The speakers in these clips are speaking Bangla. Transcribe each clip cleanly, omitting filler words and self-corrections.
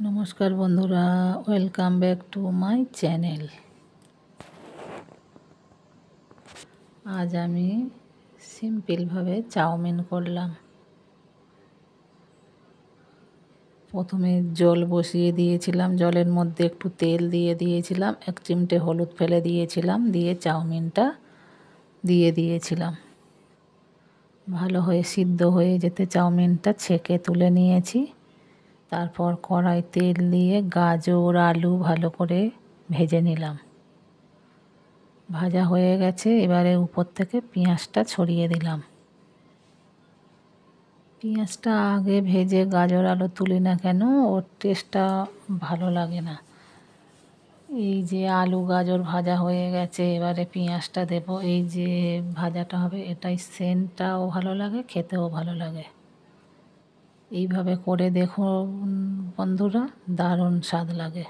নমস্কার বন্ধুরা, welcome back to my channel. আজ আমি সিম্পলভাবে চাউমিন করলাম। প্রথমে জল বসিয়ে দিয়েছিলাম, জলের মধ্যে একটু তেল দিয়ে দিয়েছিলাম, 1 চিমটে হলুদ ফেলে দিয়েছিলাম, দিয়ে চাউমিনটা দিয়ে দিয়েছিলাম। ভালো হয়ে সিদ্ধ হয়ে যেতে চাউমিনটা ছেঁকে তুলে নিয়েছি। তারপর কড়াই তেল দিয়ে গাজর আলু ভালো করে ভেজে নিলাম। ভাজা হয়ে গেছে, এবারে উপর থেকে পেঁয়াজটা ছড়িয়ে দিলাম। পেঁয়াজটা আগে ভেজে গাজর আলু তুলি না কেন, ওর টেস্টটা ভালো লাগে না। এই যে আলু গাজর ভাজা হয়ে গেছে, এবারে পেঁয়াজটা দেব। এই যে ভাজাটা হবে, এটাই সেন্টটাও ভালো লাগে, খেতেও ভালো লাগে। এইভাবে করে দেখুন বন্ধুরা, দারুণ স্বাদ লাগে।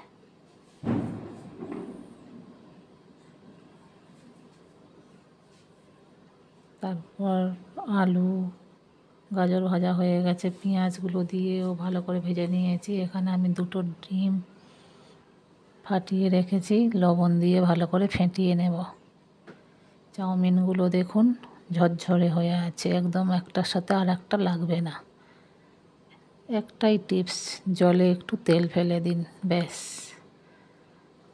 তারপর আলু গাজর ভাজা হয়ে গেছে, পেঁয়াজগুলো দিয়েও ভালো করে ভেজে নিয়েছি। এখানে আমি 2টো ডিম ফাটিয়ে রেখেছি, লবণ দিয়ে ভালো করে ফেটিয়ে নেব। চাউমিনগুলো দেখুন ঝরঝরে হয়ে আছে, একদম একটার সাথে আর একটা লাগবে না। একটাই টিপস, জলে একটু তেল ফেলে দিন, ব্যাস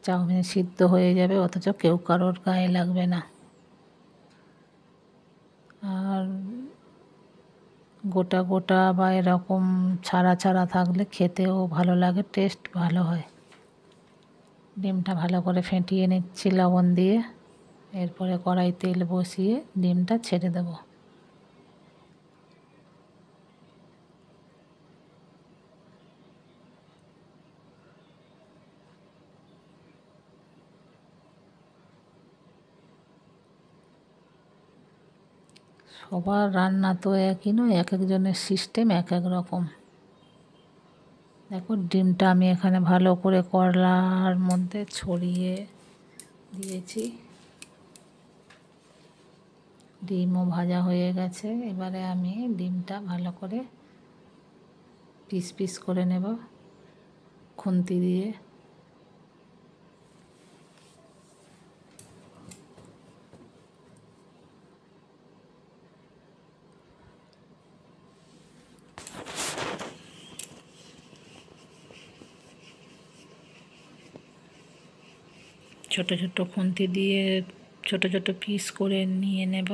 চাউমিন সিদ্ধ হয়ে যাবে, অথচ কেউ কারোর গায়ে লাগবে না। আর গোটা গোটা বা এরকম ছাড়া ছাড়া থাকলে খেতেও ভালো লাগে, টেস্ট ভালো হয়। ডিমটা ভালো করে ফেটিয়ে নিচ্ছি লবণ দিয়ে। এরপরে কড়াই তেল বসিয়ে ডিমটা ছেড়ে দেব। সবার রান্না তো একই নয়, এক একজনের সিস্টেম এক এক রকম। দেখো ডিমটা আমি এখানে ভালো করে কড়ার মধ্যে ছড়িয়ে দিয়েছি। ডিমও ভাজা হয়ে গেছে, এবারে আমি ডিমটা ভালো করে পিস পিস করে নেব খুন্তি দিয়ে। ছোট ছোট খুন্তি দিয়ে ছোট ছোট পিস করে নিয়ে নেব।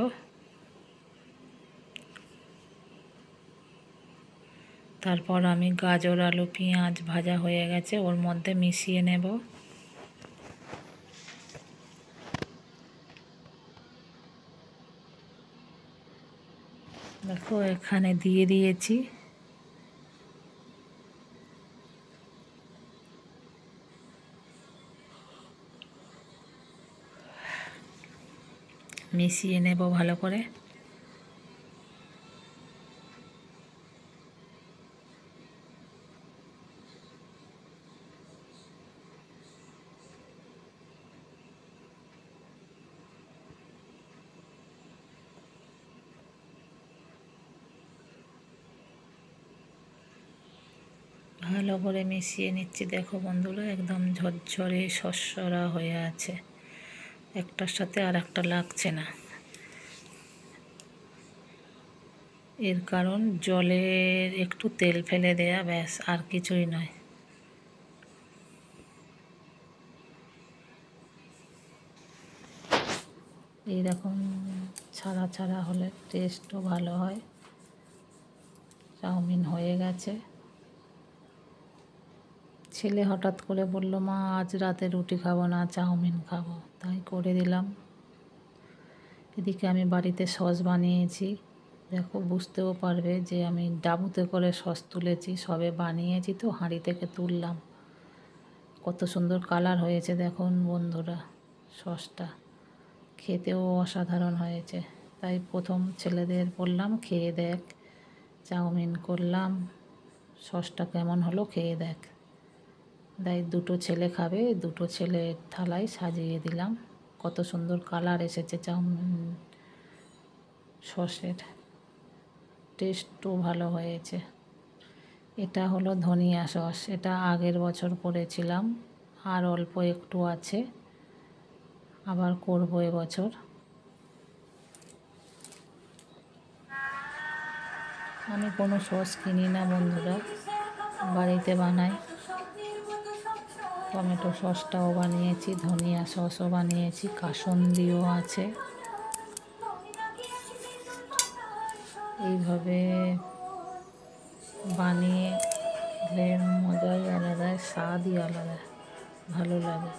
তারপর আমি গাজর আলু পেঁয়াজ ভাজা হয়ে গেছে, ওর মধ্যে মিশিয়ে নেব। দেখো এখানে দিয়ে দিয়েছি। মিশিয়ে নেব ভালো করে। ভালো করে মিশিয়ে নিচ্ছি। দেখো বন্ধুরা, একদম ঝরঝরে সরসরা হয়ে আছে, একটার সাথে আর একটা লাগছে না। এর কারণ জলের একটু তেল ফেলে দেয়া, ব্যাস, আর কিছুই নয়। এইরকম ছাড়া ছাড়া হলে টেস্টও ভালো হয়। চাউমিন হয়ে গেছে। ছেলে হঠাৎ করে বলল, মা আজ রাতে রুটি খাবো না, চাউমিন খাবো, তাই করে দিলাম। এদিকে আমি বাড়িতে সস বানিয়েছি। দেখো বুঝতেও পারবে যে আমি ডাবুতে করে সস তুলেছি, সবে বানিয়েছি তো হাঁড়ি থেকে তুললাম। কত সুন্দর কালার হয়েছে দেখুন বন্ধুরা, সসটা খেতেও অসাধারণ হয়েছে। তাই প্রথম ছেলেদের বললাম, খেয়ে দেখ, চাউমিন করলাম, সসটা কেমন হলো খেয়ে দেখ। তাই 2টো ছেলে খাবে, 2টো ছেলের থালায় সাজিয়ে দিলাম। কত সুন্দর কালার এসেছে চাউমিন সসের, টেস্টও ভালো হয়েছে। এটা হলো ধনিয়া সস, এটা আগের বছর করেছিলাম, আর অল্প একটু আছে, আবার করব এবছর। আমি কোনো সস কিনি না বন্ধুরা, বাড়িতে বানাই। টমেটো সসটাও বানিয়েছি, ধনিয়া সসও বানিয়েছি, কাসুন্দিও আছে। এইভাবে বানিয়ে খেলে মজাই আলাদা, স্বাদই আলাদা, ভালো লাগে।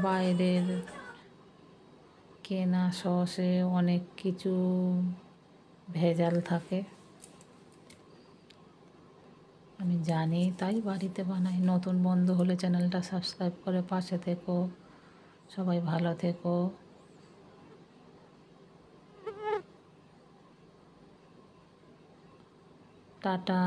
বাইরের কেনা সসে অনেক কিছু ভেজাল থাকে, আমি জানি, তাই বাড়িতে বানাই। নতুন বন্ধু হলে চ্যানেলটা সাবস্ক্রাইব করে পাশে থেকো। সবাই ভালো থেকো। টাটা।